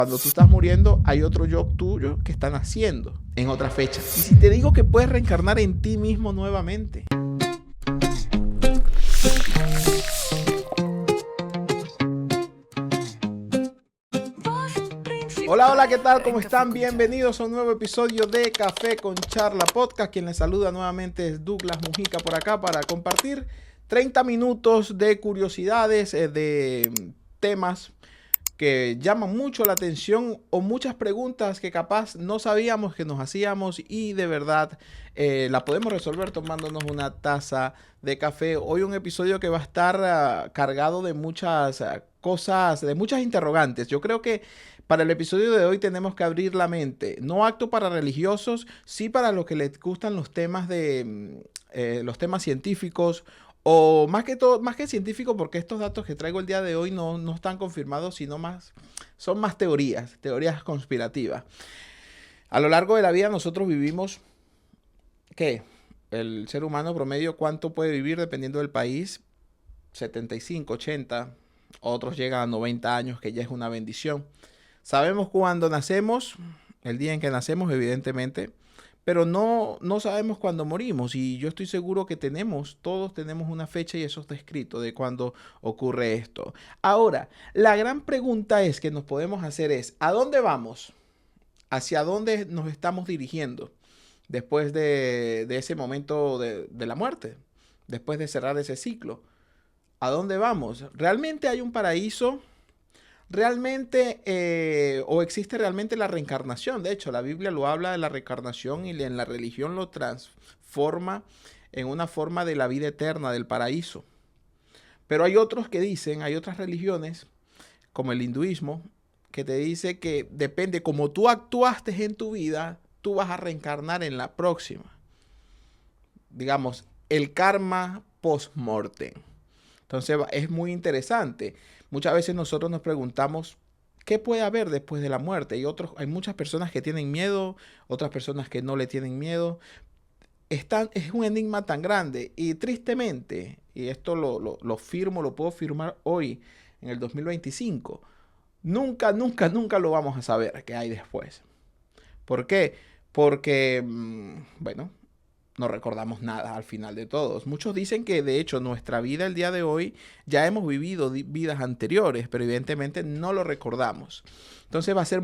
Cuando tú estás muriendo, hay otro yo tuyo que está naciendo en otra fecha. Y si te digo que puedes reencarnar en ti mismo nuevamente. Hola, hola, ¿qué tal? ¿Cómo están? Bienvenidos a un nuevo episodio de Café con Charla Podcast. Quien les saluda nuevamente es Douglas Mujica por acá para compartir 30 minutos de curiosidades, de temas que llaman mucho la atención o muchas preguntas que capaz no sabíamos que nos hacíamos y de verdad la podemos resolver tomándonos una taza de café. Hoy un episodio que va a estar cargado de muchas cosas, de muchas interrogantes. Yo creo que para el episodio de hoy tenemos que abrir la mente, no apto para religiosos, sí para los que les gustan los temas de los temas científicos o más que todo, más que científico, porque estos datos que traigo el día de hoy no están confirmados, sino más, son más teorías, teorías conspirativas. A lo largo de la vida nosotros vivimos, ¿qué? El ser humano promedio, ¿cuánto puede vivir dependiendo del país? 75, 80, otros llegan a 90 años, que ya es una bendición. Sabemos cuándo nacemos, el día en que nacemos, evidentemente, pero no sabemos cuándo morimos. Y yo estoy seguro que todos tenemos una fecha y eso está escrito de cuándo ocurre esto. Ahora, la gran pregunta es que nos podemos hacer es, ¿a dónde vamos? ¿Hacia dónde nos estamos dirigiendo después de ese momento de la muerte? Después de cerrar ese ciclo. ¿A dónde vamos? ¿Realmente hay un paraíso? ¿Realmente o existe realmente la reencarnación? De hecho, la Biblia lo habla de la reencarnación y en la religión lo transforma en una forma de la vida eterna, del paraíso. Pero hay otros que dicen, hay otras religiones, como el hinduismo, que te dice que depende como tú actuaste en tu vida, tú vas a reencarnar en la próxima. Digamos, el karma post-mortem. Entonces es muy interesante. Muchas veces nosotros nos preguntamos qué puede haber después de la muerte. Hay muchas personas que tienen miedo, otras personas que no le tienen miedo. Es un enigma tan grande y tristemente, y esto lo firmo, lo puedo firmar hoy en el 2025, nunca lo vamos a saber qué hay después. ¿Por qué? Porque, bueno, no recordamos nada al final de todos. Muchos dicen que de hecho nuestra vida el día de hoy ya hemos vivido vidas anteriores, pero evidentemente no lo recordamos. Entonces va a ser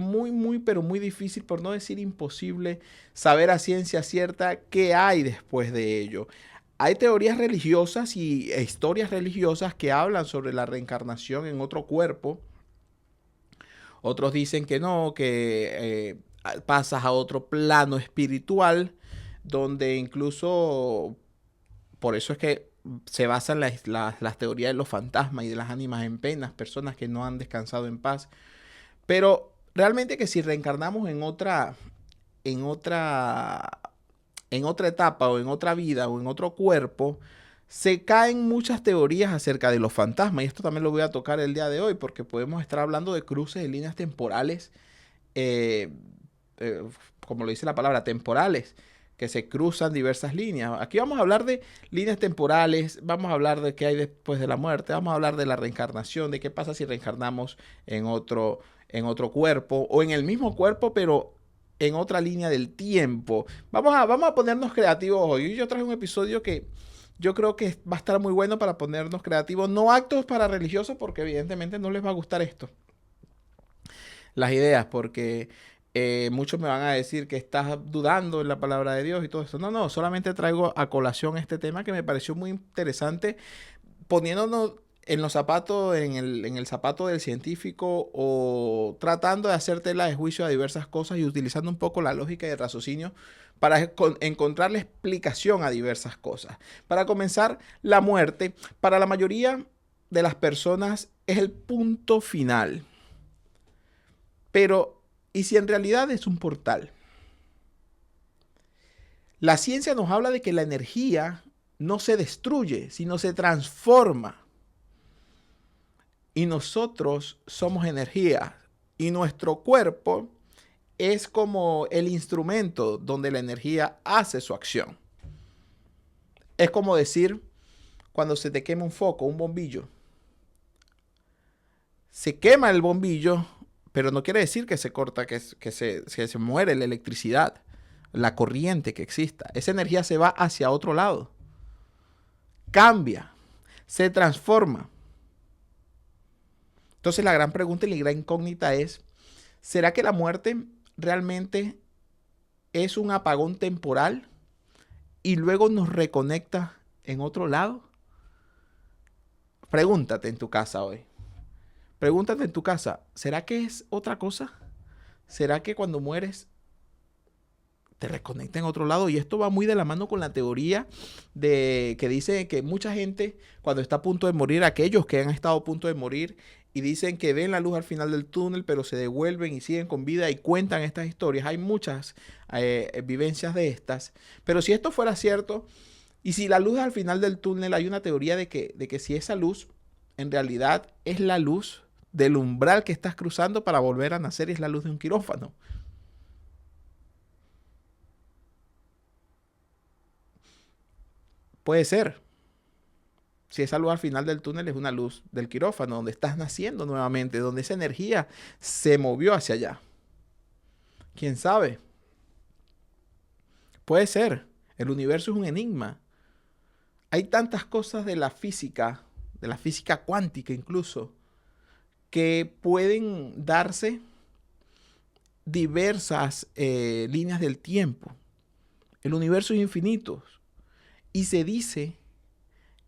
pero muy difícil, por no decir imposible, saber a ciencia cierta qué hay después de ello. Hay teorías religiosas e historias religiosas que hablan sobre la reencarnación en otro cuerpo. Otros dicen que no, que pasas a otro plano espiritual donde incluso por eso es que se basan las teorías de los fantasmas y de las ánimas en penas, personas que no han descansado en paz. Pero realmente que si reencarnamos en otra, en otra etapa o en otra vida o en otro cuerpo, se caen muchas teorías acerca de los fantasmas. Y esto también lo voy a tocar el día de hoy porque podemos estar hablando de cruces de líneas temporales, eh, eh, como lo dice la palabra, temporales que se cruzan diversas líneas. Aquí vamos a hablar de líneas temporales, vamos a hablar de qué hay después de la muerte, vamos a hablar de la reencarnación, de qué pasa si reencarnamos en otro cuerpo o en el mismo cuerpo, pero en otra línea del tiempo. Vamos a ponernos creativos hoy. Yo traje un episodio que yo creo que va a estar muy bueno para ponernos creativos, no actos para religiosos, porque evidentemente no les va a gustar esto, las ideas, porque muchos me van a decir que estás dudando en la palabra de Dios y todo eso. No, solamente traigo a colación este tema que me pareció muy interesante, poniéndonos en los zapatos, en el zapato del científico o tratando de hacer tela de juicio a diversas cosas y utilizando un poco la lógica y el raciocinio para encontrarle explicación a diversas cosas. Para comenzar, la muerte, para la mayoría de las personas, es el punto final. Pero, ¿y si en realidad es un portal? La ciencia nos habla de que la energía no se destruye, sino se transforma. Y nosotros somos energía. Y nuestro cuerpo es como el instrumento donde la energía hace su acción. Es como decir, cuando se te quema un foco, un bombillo. Se quema el bombillo, pero no quiere decir que se corta, que se muere la electricidad, la corriente que exista. Esa energía se va hacia otro lado. Cambia, se transforma. Entonces la gran pregunta y la gran incógnita es, ¿será que la muerte realmente es un apagón temporal y luego nos reconecta en otro lado? Pregúntate en tu casa hoy. Pregúntate en tu casa, ¿será que es otra cosa? ¿Será que cuando mueres te reconecta en otro lado? Y esto va muy de la mano con la teoría de que dice que mucha gente cuando está a punto de morir, aquellos que han estado a punto de morir y dicen que ven la luz al final del túnel, pero se devuelven y siguen con vida y cuentan estas historias. Hay muchas vivencias de estas. Pero si esto fuera cierto, y si la luz al final del túnel, hay una teoría de que si esa luz en realidad es la luz del umbral que estás cruzando para volver a nacer, y es la luz de un quirófano. Puede ser. Si esa luz al final del túnel es una luz del quirófano, donde estás naciendo nuevamente, donde esa energía se movió hacia allá. ¿Quién sabe? Puede ser. El universo es un enigma. Hay tantas cosas de la física cuántica incluso, que pueden darse diversas líneas del tiempo. El universo es infinito y se dice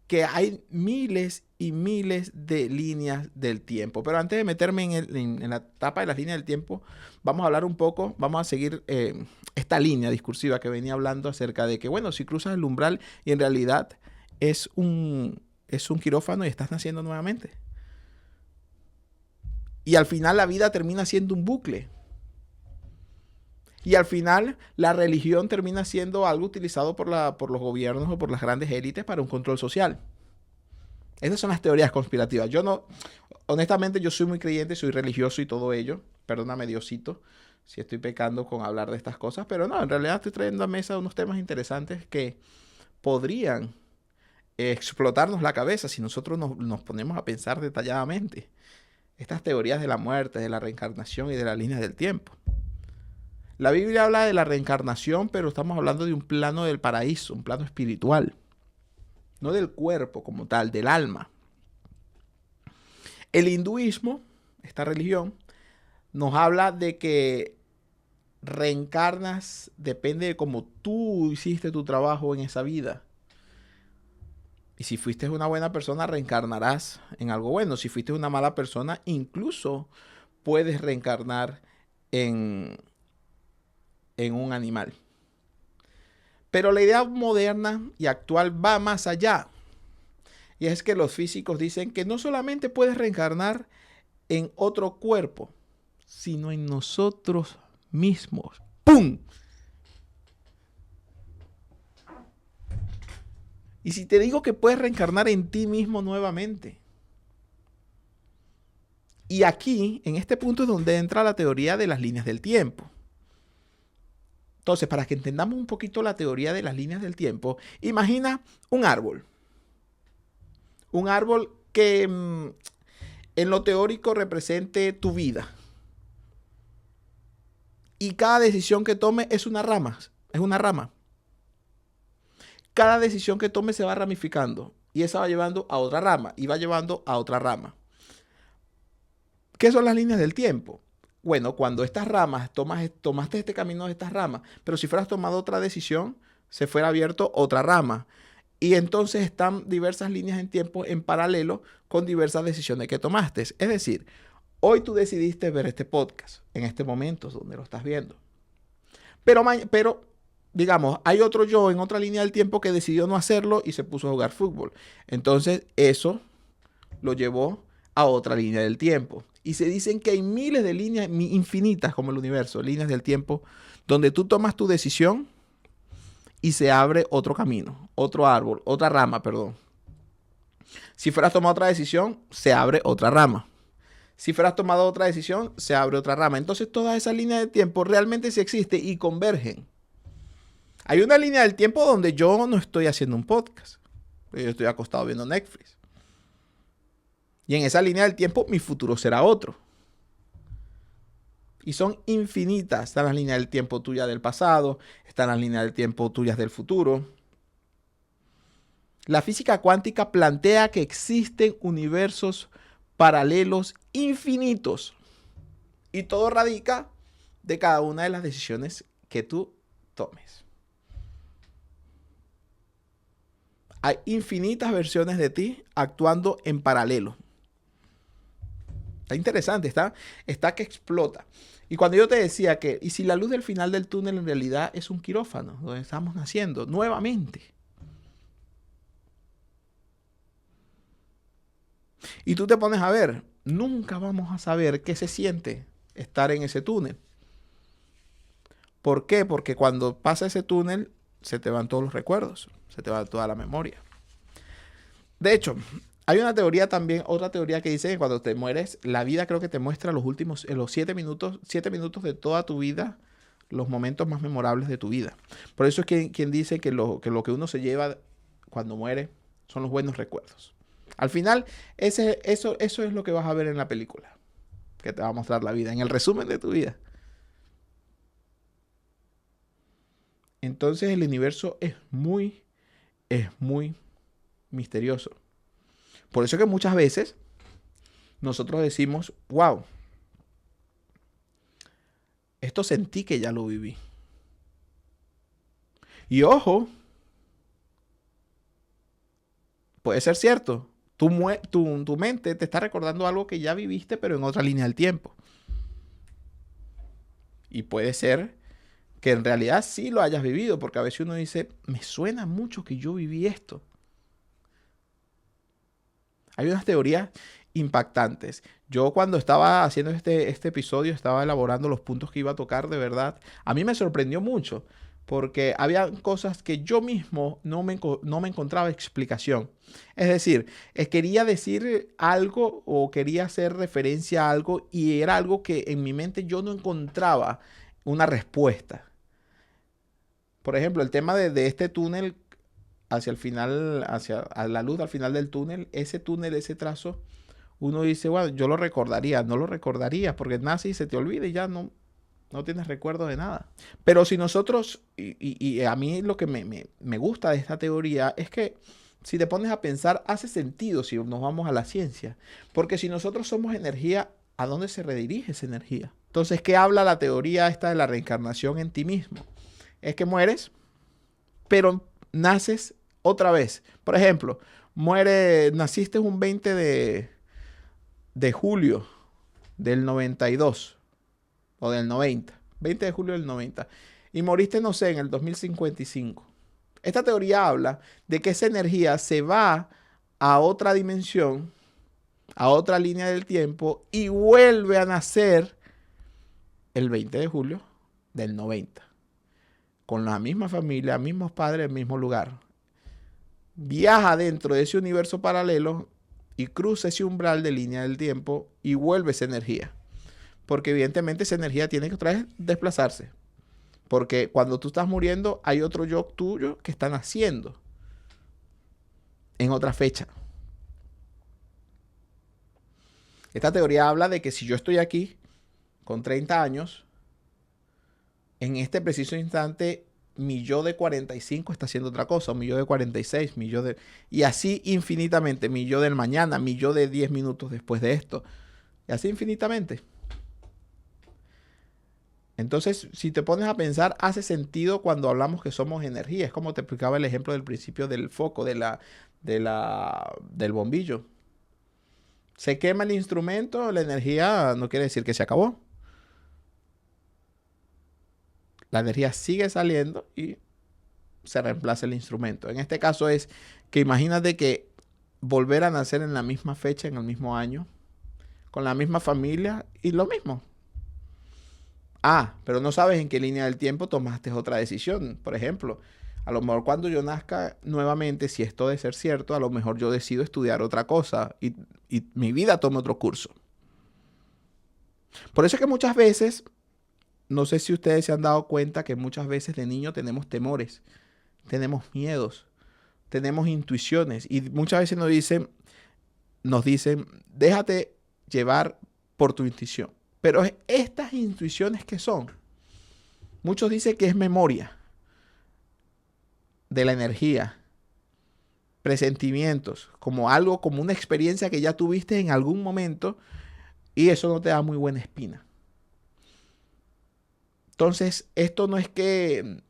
que hay miles y miles de líneas del tiempo. Pero antes de meterme en la etapa de las líneas del tiempo, vamos a hablar un poco, vamos a seguir esta línea discursiva que venía hablando acerca de que, bueno, si cruzas el umbral y en realidad es un quirófano y estás naciendo nuevamente. Y al final la vida termina siendo un bucle. Y al final la religión termina siendo algo utilizado por los gobiernos o por las grandes élites para un control social. Esas son las teorías conspirativas. Honestamente, yo soy muy creyente, soy religioso y todo ello. Perdóname, Diosito, si estoy pecando con hablar de estas cosas. Pero no, en realidad estoy trayendo a mesa unos temas interesantes que podrían explotarnos la cabeza si nosotros nos ponemos a pensar detalladamente. Estas teorías de la muerte, de la reencarnación y de las líneas del tiempo. La Biblia habla de la reencarnación, pero estamos hablando de un plano del paraíso, un plano espiritual. No del cuerpo como tal, del alma. El hinduismo, esta religión, nos habla de que reencarnas, depende de cómo tú hiciste tu trabajo en esa vida. Y si fuiste una buena persona, reencarnarás en algo bueno. Si fuiste una mala persona, incluso puedes reencarnar en un animal. Pero la idea moderna y actual va más allá. Y es que los físicos dicen que no solamente puedes reencarnar en otro cuerpo, sino en nosotros mismos. ¡Pum! Y si te digo que puedes reencarnar en ti mismo nuevamente. Y aquí, en este punto, es donde entra la teoría de las líneas del tiempo. Entonces, para que entendamos un poquito la teoría de las líneas del tiempo, imagina un árbol. Un árbol que en lo teórico represente tu vida. Y cada decisión que tome es una rama. Es una rama. Cada decisión que tome se va ramificando. Y esa va llevando a otra rama. Y va llevando a otra rama. ¿Qué son las líneas del tiempo? Bueno, cuando estas ramas, tomaste este camino de estas ramas, pero si fueras tomado otra decisión, se fuera abierto otra rama. Y entonces están diversas líneas en tiempo en paralelo con diversas decisiones que tomaste. Es decir, hoy tú decidiste ver este podcast, en este momento donde lo estás viendo. Pero digamos, hay otro yo en otra línea del tiempo que decidió no hacerlo y se puso a jugar fútbol. Entonces, eso lo llevó a otra línea del tiempo. Y se dicen que hay miles de líneas infinitas como el universo, líneas del tiempo, donde tú tomas tu decisión y se abre otro camino, otro árbol, otra rama, perdón. Si fueras tomado otra decisión, se abre otra rama. Si fueras tomado otra decisión, se abre otra rama. Entonces todas esas líneas de tiempo realmente sí existen y convergen. Hay una línea del tiempo donde yo no estoy haciendo un podcast. Yo estoy acostado viendo Netflix. Y en esa línea del tiempo mi futuro será otro. Y son infinitas. Están las líneas del tiempo tuyas del pasado, están las líneas del tiempo tuyas del futuro. La física cuántica plantea que existen universos paralelos infinitos. Y todo radica de cada una de las decisiones que tú tomes. Hay infinitas versiones de ti actuando en paralelo. Está interesante, está que explota. Y cuando yo te decía que, ¿y si la luz del final del túnel en realidad es un quirófano, donde estamos naciendo nuevamente? Y tú te pones a ver, nunca vamos a saber qué se siente estar en ese túnel. ¿Por qué? Porque cuando pasa ese túnel, se te van todos los recuerdos, se te va toda la memoria. De hecho, hay una teoría también, otra teoría que dice que cuando te mueres, la vida creo que te muestra los últimos, los 7 minutos de toda tu vida, los momentos más memorables de tu vida. Por eso es quien dice que lo que uno se lleva cuando muere son los buenos recuerdos. Al final, eso es lo que vas a ver en la película, que te va a mostrar la vida, en el resumen de tu vida. Entonces el universo es muy misterioso. Por eso que muchas veces nosotros decimos, wow, esto sentí que ya lo viví. Y ojo, puede ser cierto. Tu mente te está recordando algo que ya viviste, pero en otra línea del tiempo. Y puede ser que en realidad sí lo hayas vivido, porque a veces uno dice, me suena mucho que yo viví esto. Hay unas teorías impactantes. Yo cuando estaba haciendo este episodio, estaba elaborando los puntos que iba a tocar de verdad. A mí me sorprendió mucho, porque había cosas que yo mismo no me encontraba explicación. Es decir, quería decir algo o quería hacer referencia a algo y era algo que en mi mente yo no encontraba una respuesta. Por ejemplo, el tema de este túnel hacia el final, a la luz al final del túnel, ese trazo, uno dice, bueno, yo lo recordaría, no lo recordaría, porque nace y se te olvida y ya no tienes recuerdo de nada. Pero si nosotros, y a mí lo que me gusta de esta teoría es que si te pones a pensar, hace sentido si nos vamos a la ciencia. Porque si nosotros somos energía, ¿a dónde se redirige esa energía? Entonces, ¿qué habla la teoría esta de la reencarnación en ti mismo? Es que mueres, pero naces otra vez. Por ejemplo, naciste un 20 de julio del 92 o del 90. 20 de julio del 90. Y moriste, no sé, en el 2055. Esta teoría habla de que esa energía se va a otra dimensión, a otra línea del tiempo y vuelve a nacer el 20 de julio del 90. Con la misma familia, mismos padres, el mismo lugar. Viaja dentro de ese universo paralelo y cruza ese umbral de línea del tiempo y vuelve esa energía. Porque evidentemente esa energía tiene que otra vez desplazarse. Porque cuando tú estás muriendo hay otro yo tuyo que está naciendo en otra fecha. Esta teoría habla de que si yo estoy aquí con 30 años, en este preciso instante, mi yo de 45 está haciendo otra cosa, mi yo de 46, y así infinitamente, mi yo del mañana, mi yo de 10 minutos después de esto, y así infinitamente. Entonces, si te pones a pensar, hace sentido cuando hablamos que somos energía. Es como te explicaba el ejemplo del principio del foco, del bombillo. Se quema el instrumento, la energía no quiere decir que se acabó. La energía sigue saliendo y se reemplaza el instrumento. En este caso es que imagínate que volver a nacer en la misma fecha, en el mismo año, con la misma familia y lo mismo. Pero no sabes en qué línea del tiempo tomaste otra decisión. Por ejemplo, a lo mejor cuando yo nazca nuevamente, si esto de ser cierto, a lo mejor yo decido estudiar otra cosa y mi vida tome otro curso. Por eso es que muchas veces, no sé si ustedes se han dado cuenta que muchas veces de niño tenemos temores, tenemos miedos, tenemos intuiciones y muchas veces nos dicen, déjate llevar por tu intuición. Pero estas intuiciones que son, muchos dicen que es memoria de la energía, presentimientos, como algo, como una experiencia que ya tuviste en algún momento y eso no te da muy buena espina. Entonces, esto no es que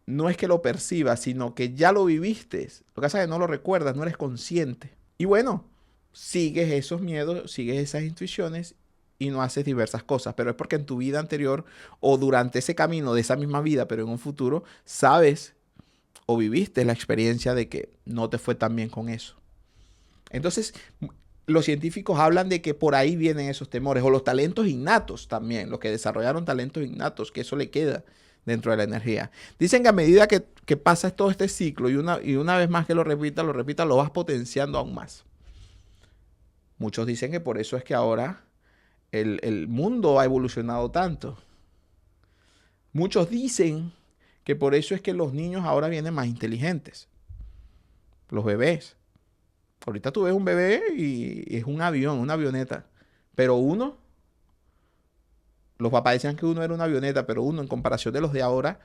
lo percibas, sino que ya lo viviste. Lo que pasa es que no lo recuerdas, no eres consciente. Y bueno, sigues esos miedos, sigues esas intuiciones y no haces diversas cosas. Pero es porque en tu vida anterior o durante ese camino de esa misma vida, pero en un futuro, sabes o viviste la experiencia de que no te fue tan bien con eso. Entonces, los científicos hablan de que por ahí vienen esos temores, o los talentos innatos también, los que desarrollaron talentos innatos, que eso le queda dentro de la energía. Dicen que a medida que pasa todo este ciclo y una vez más que lo repita, lo vas potenciando aún más. Muchos dicen que por eso es que ahora el mundo ha evolucionado tanto. Muchos dicen que por eso es que los niños ahora vienen más inteligentes. Los bebés. Ahorita tú ves un bebé y es un avión, una avioneta. Pero los papás decían que uno era una avioneta, pero uno en comparación de los de ahora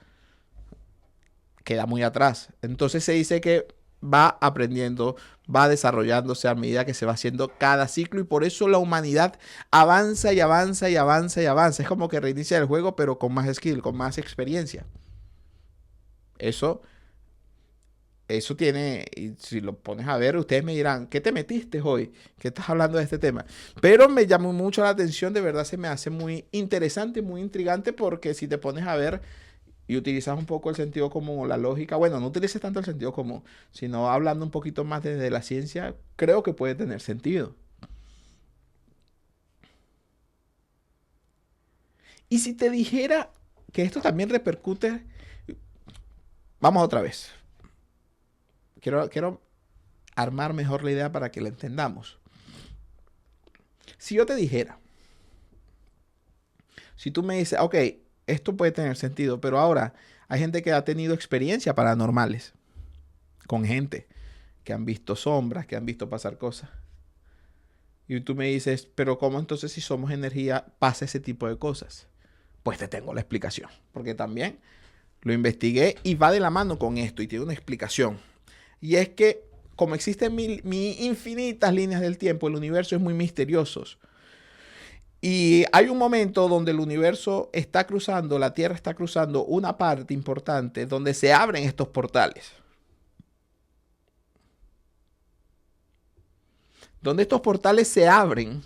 queda muy atrás. Entonces se dice que va aprendiendo, va desarrollándose a medida que se va haciendo cada ciclo y por eso la humanidad avanza y avanza y avanza y avanza. Es como que reinicia el juego, pero con más skill, con más experiencia. Eso tiene, y si lo pones a ver, ustedes me dirán, ¿qué te metiste hoy? ¿Qué estás hablando de este tema? Pero me llamó mucho la atención, de verdad se me hace muy interesante, muy intrigante, porque si te pones a ver y utilizas un poco el sentido común o la lógica, bueno, no utilices tanto el sentido común, sino hablando un poquito más desde la ciencia, creo que puede tener sentido. Y si te dijera que esto también repercute, vamos otra vez. Quiero armar mejor la idea para que la entendamos. Si yo te dijera, si tú me dices, ok, esto puede tener sentido, pero ahora hay gente que ha tenido experiencias paranormales con gente que han visto sombras, que han visto pasar cosas. Y tú me dices, pero ¿cómo entonces si somos energía pasa ese tipo de cosas? Pues te tengo la explicación, porque también lo investigué y va de la mano con esto y tiene una explicación. Y es que como existen mil infinitas líneas del tiempo, el universo es muy misterioso. Y hay un momento donde el universo está cruzando, la Tierra está cruzando una parte importante donde se abren estos portales. Donde estos portales se abren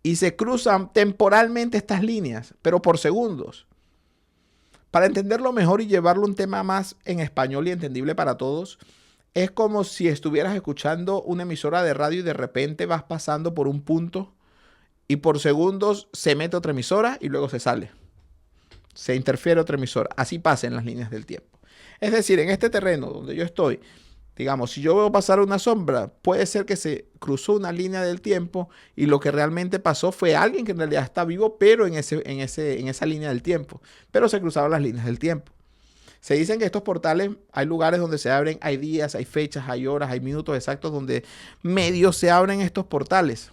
y se cruzan temporalmente estas líneas, pero por segundos. Para entenderlo mejor y llevarlo a un tema más en español y entendible para todos, es como si estuvieras escuchando una emisora de radio y de repente vas pasando por un punto y por segundos se mete otra emisora y luego se sale. Se interfiere otra emisora. Así pasa en las líneas del tiempo. Es decir, en este terreno donde yo estoy, digamos, si yo veo pasar una sombra, puede ser que se cruzó una línea del tiempo y lo que realmente pasó fue alguien que en realidad está vivo, pero en esa línea del tiempo. Pero se cruzaron las líneas del tiempo. Se dicen que estos portales, hay lugares donde se abren, hay días, hay fechas, hay horas, hay minutos exactos donde medio se abren estos portales.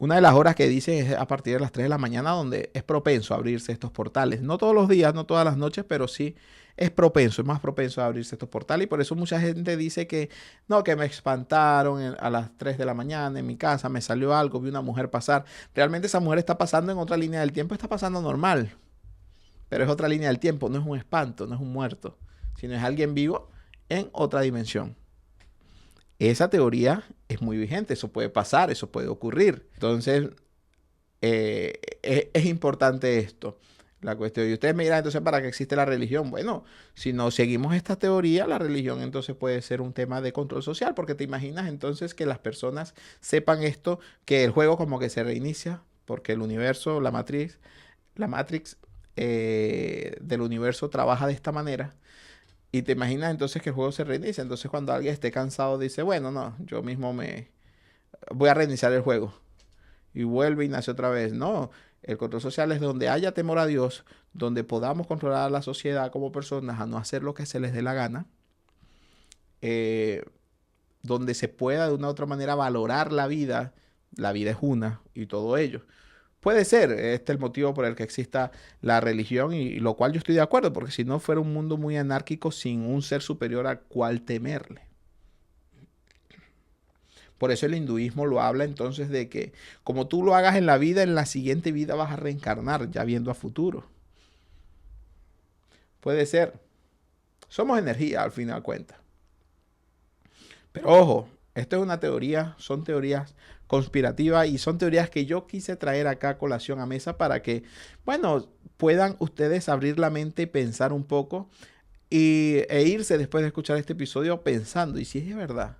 Una de las horas que dicen es a partir de las 3 de la mañana donde es propenso a abrirse estos portales. No todos los días, no todas las noches, pero sí es propenso, es más propenso a abrirse estos portales. Y por eso mucha gente dice que no, que me espantaron a las 3 de la mañana en mi casa, me salió algo, vi una mujer pasar. Realmente esa mujer está pasando en otra línea del tiempo, está pasando normal. Pero es otra línea del tiempo, no es un espanto, no es un muerto, sino es alguien vivo en otra dimensión. Esa teoría es muy vigente, eso puede pasar, eso puede ocurrir. Entonces, es importante esto, la cuestión. Y ustedes me dirán, entonces, ¿para qué existe la religión? Bueno, si no seguimos esta teoría, la religión entonces puede ser un tema de control social, porque te imaginas entonces que las personas sepan esto, que el juego como que se reinicia, porque el universo, la Matrix del universo trabaja de esta manera. Y te imaginas entonces que el juego se reinicia. Entonces cuando alguien esté cansado dice, bueno, no, yo mismo me voy a reiniciar el juego. Y vuelve y nace otra vez. No, el control social es donde haya temor a Dios, donde podamos controlar a la sociedad como personas a no hacer lo que se les dé la gana. donde se pueda de una u otra manera valorar la vida es una y todo ello. Puede ser, este es el motivo por el que exista la religión y lo cual yo estoy de acuerdo, porque si no fuera un mundo muy anárquico sin un ser superior al cual temerle. Por eso el hinduismo lo habla entonces de que como tú lo hagas en la vida, en la siguiente vida vas a reencarnar, ya viendo a futuro. Puede ser. Somos energía al fin de cuentas. Pero ojo, esto es una teoría, son teorías conspirativas y son teorías que yo quise traer acá a colación a mesa para que, bueno, puedan ustedes abrir la mente y pensar un poco e irse después de escuchar este episodio pensando, ¿y si es de verdad?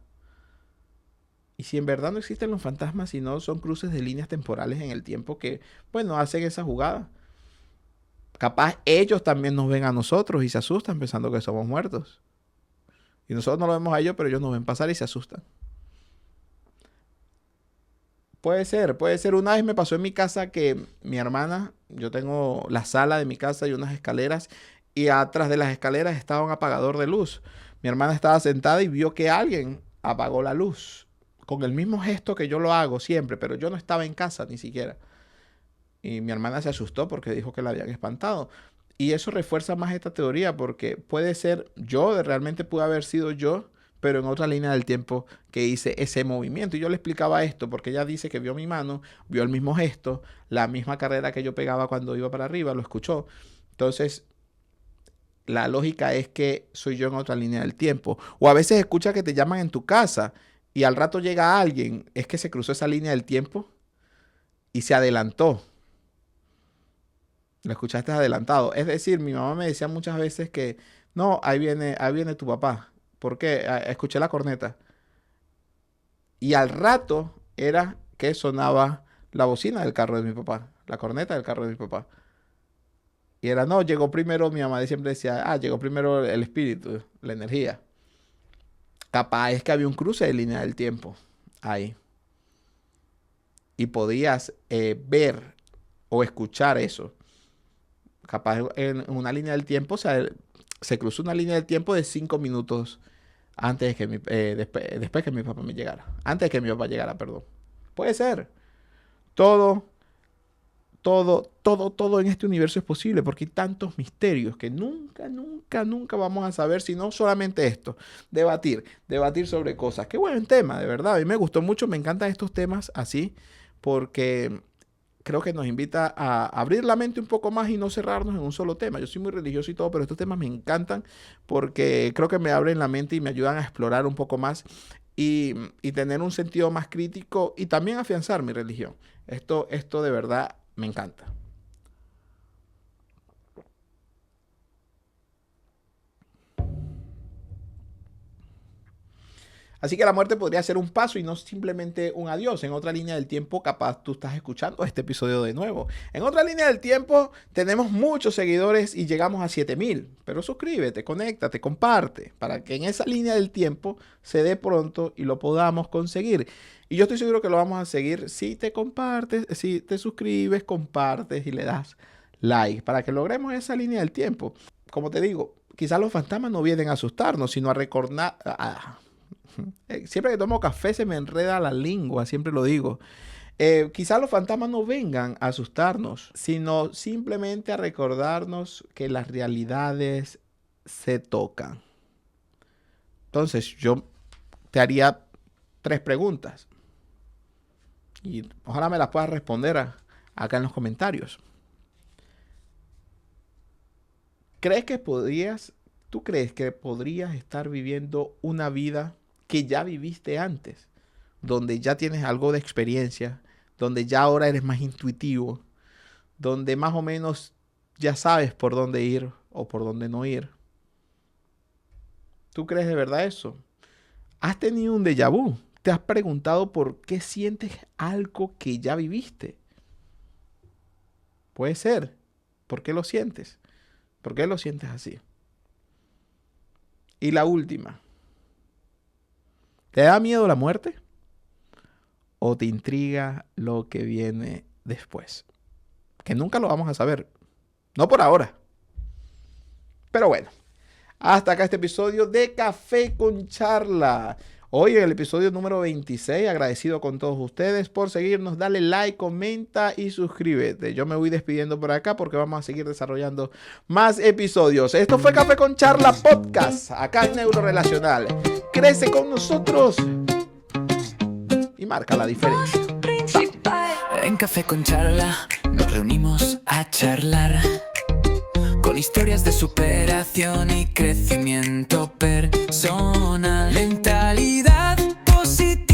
¿Y si en verdad no existen los fantasmas, sino son cruces de líneas temporales en el tiempo que, bueno, hacen esa jugada? Capaz ellos también nos ven a nosotros y se asustan pensando que somos muertos. Y nosotros no lo vemos a ellos, pero ellos nos ven pasar y se asustan. Puede ser, puede ser. Una vez me pasó en mi casa que mi hermana, yo tengo la sala de mi casa y unas escaleras, y atrás de las escaleras estaba un apagador de luz. Mi hermana estaba sentada y vio que alguien apagó la luz, con el mismo gesto que yo lo hago siempre, pero yo no estaba en casa ni siquiera. Y mi hermana se asustó porque dijo que la habían espantado. Y eso refuerza más esta teoría porque puede ser yo, realmente pudo haber sido yo, pero en otra línea del tiempo que hice ese movimiento. Y yo le explicaba esto porque ella dice que vio mi mano, vio el mismo gesto, la misma carrera que yo pegaba cuando iba para arriba, lo escuchó. Entonces, la lógica es que soy yo en otra línea del tiempo. O a veces escucha que te llaman en tu casa y al rato llega alguien, es que se cruzó esa línea del tiempo y se adelantó. Lo escuchaste adelantado. Es decir, mi mamá me decía muchas veces que, no, ahí viene tu papá. ¿Por qué? Escuché la corneta. Y al rato era que sonaba la bocina del carro de mi papá, la corneta del carro de mi papá. Y era, no, llegó primero, mi mamá siempre decía, llegó primero el espíritu, la energía. Capaz es que había un cruce de línea del tiempo ahí. Y podías ver o escuchar eso. Capaz en una línea del tiempo, o sea, se cruzó una línea del tiempo de 5 minutos antes de que después que mi papá me llegara. Antes de que mi papá llegara, perdón. Puede ser. Todo, todo en este universo es posible porque hay tantos misterios que nunca vamos a saber, sino solamente esto. Debatir sobre cosas. Qué buen tema, de verdad. A mí me gustó mucho, me encantan estos temas así porque creo que nos invita a abrir la mente un poco más y no cerrarnos en un solo tema. Yo soy muy religioso y todo, pero estos temas me encantan porque creo que me abren la mente y me ayudan a explorar un poco más y tener un sentido más crítico y también afianzar mi religión. Esto de verdad me encanta. Así que la muerte podría ser un paso y no simplemente un adiós. En otra línea del tiempo, capaz tú estás escuchando este episodio de nuevo. En otra línea del tiempo, tenemos muchos seguidores y llegamos a 7,000. Pero suscríbete, conéctate, comparte, para que en esa línea del tiempo se dé pronto y lo podamos conseguir. Y yo estoy seguro que lo vamos a seguir si te compartes, si te suscribes, compartes y le das like, para que logremos esa línea del tiempo. Como te digo, quizás los fantasmas no vienen a asustarnos, sino a recordar... Siempre que tomo café se me enreda la lengua, siempre lo digo. Quizás los fantasmas no vengan a asustarnos, sino simplemente a recordarnos que las realidades se tocan. Entonces, yo te haría 3 preguntas y ojalá me las puedas responder acá en los comentarios. ¿Tú crees que podrías estar viviendo una vida que ya viviste antes, donde ya tienes algo de experiencia, donde ya ahora eres más intuitivo, donde más o menos ya sabes por dónde ir o por dónde no ir? ¿Tú crees de verdad eso? ¿Has tenido un déjà vu? ¿Te has preguntado por qué sientes algo que ya viviste? Puede ser. ¿Por qué lo sientes? ¿Por qué lo sientes así? Y la última. ¿Te da miedo la muerte? ¿O te intriga lo que viene después? Que nunca lo vamos a saber. No por ahora. Pero bueno. Hasta acá este episodio de Café con Charla. hoy en el episodio número 26. Agradecido con todos ustedes por seguirnos. Dale like, comenta y suscríbete. Yo me voy despidiendo por acá porque vamos a seguir desarrollando más episodios. Esto fue Café con Charla Podcast, acá en Neurorelacional. Crece con nosotros y marca la diferencia. En Café con Charla nos reunimos a charlar con historias de superación y crecimiento personal. Mentalidad positiva.